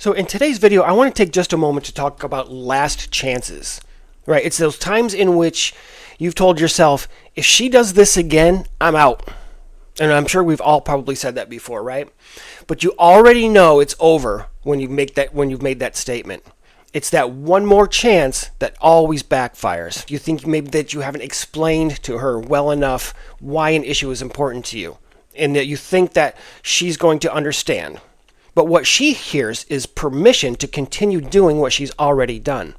So in today's video, I want to take just a moment to talk about last chances, right? It's those times in which you've told yourself, if she does this again, I'm out. And I'm sure we've all probably said that before, right? But you already know it's over when you've made that statement. It's that one more chance that always backfires. You think maybe that you haven't explained to her well enough why an issue is important to you, and that you think that she's going to understand. But what she hears is permission to continue doing what she's already done.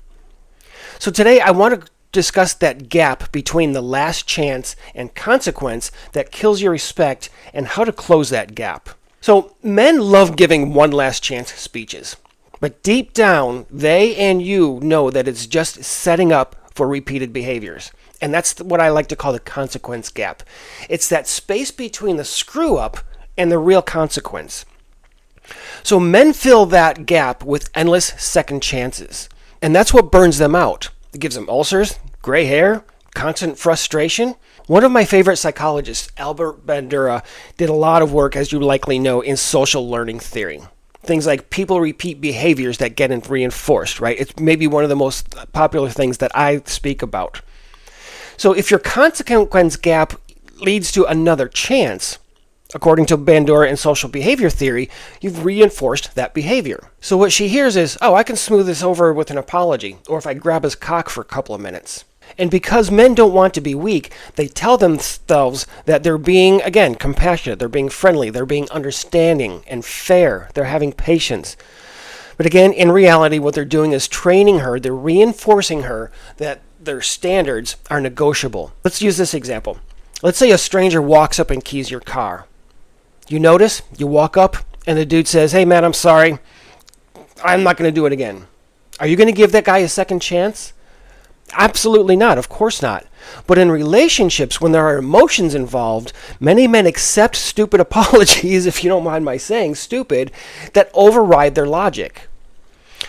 So today I want to discuss that gap between the last chance and consequence that kills your respect and how to close that gap. So men love giving one last chance speeches, but deep down they and you know that it's just setting up for repeated behaviors. And that's what I like to call the consequence gap. It's that space between the screw up and the real consequence. So men fill that gap with endless second chances. And that's what burns them out. It gives them ulcers, gray hair, constant frustration. One of my favorite psychologists, Albert Bandura, did a lot of work, as you likely know, in social learning theory. Things like people repeat behaviors that get reinforced, right? It's maybe one of the most popular things that I speak about. So if your consequence gap leads to another chance, according to Bandura and social behavior theory, you've reinforced that behavior. So what she hears is, oh, I can smooth this over with an apology, or if I grab his cock for a couple of minutes. And because men don't want to be weak, they tell themselves that they're being, again, compassionate, they're being friendly, they're being understanding and fair, they're having patience. But again, in reality, what they're doing is training her, they're reinforcing her that their standards are negotiable. Let's use this example. Let's say a stranger walks up and keys your car. You notice, you walk up, and the dude says, hey man, I'm sorry, I'm not going to do it again. Are you going to give that guy a second chance? Absolutely not, of course not. But in relationships, when there are emotions involved, many men accept stupid apologies, if you don't mind my saying stupid, that override their logic.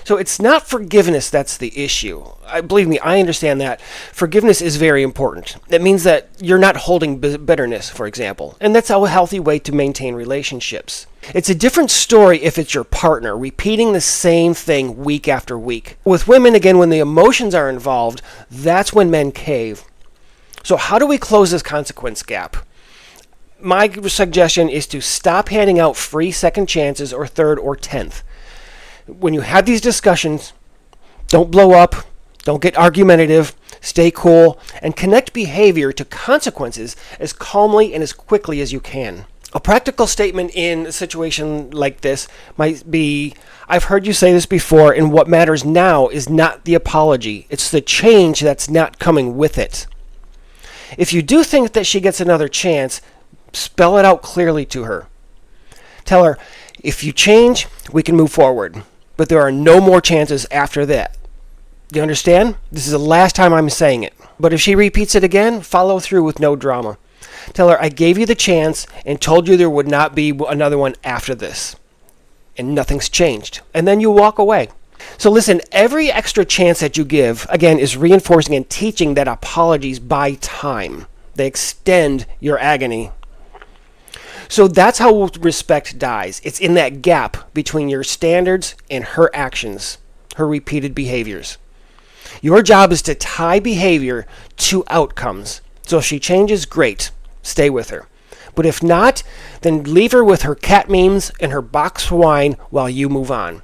So it's not forgiveness that's the issue. Believe me, I understand that. Forgiveness is very important. It means that you're not holding bitterness, for example. And that's a healthy way to maintain relationships. It's a different story if it's your partner repeating the same thing week after week. With women, again, when the emotions are involved, that's when men cave. So how do we close this consequence gap? My suggestion is to stop handing out free second chances or third or 10th. When you have these discussions, don't blow up, don't get argumentative, stay cool, and connect behavior to consequences as calmly and as quickly as you can. A practical statement in a situation like this might be, I've heard you say this before, and what matters now is not the apology, it's the change that's not coming with it. If you do think that she gets another chance, spell it out clearly to her. Tell her, if you change, we can move forward. But there are no more chances after that. You understand? This is the last time I'm saying it. But if she repeats it again, follow through with no drama. Tell her, I gave you the chance and told you there would not be another one after this. And nothing's changed. And then you walk away. So listen, every extra chance that you give, again, is reinforcing and teaching that apologies buy time. They extend your agony. So that's how respect dies. It's in that gap between your standards and her actions, her repeated behaviors. Your job is to tie behavior to outcomes. So if she changes, great, stay with her. But if not, then leave her with her cat memes and her box of wine while you move on.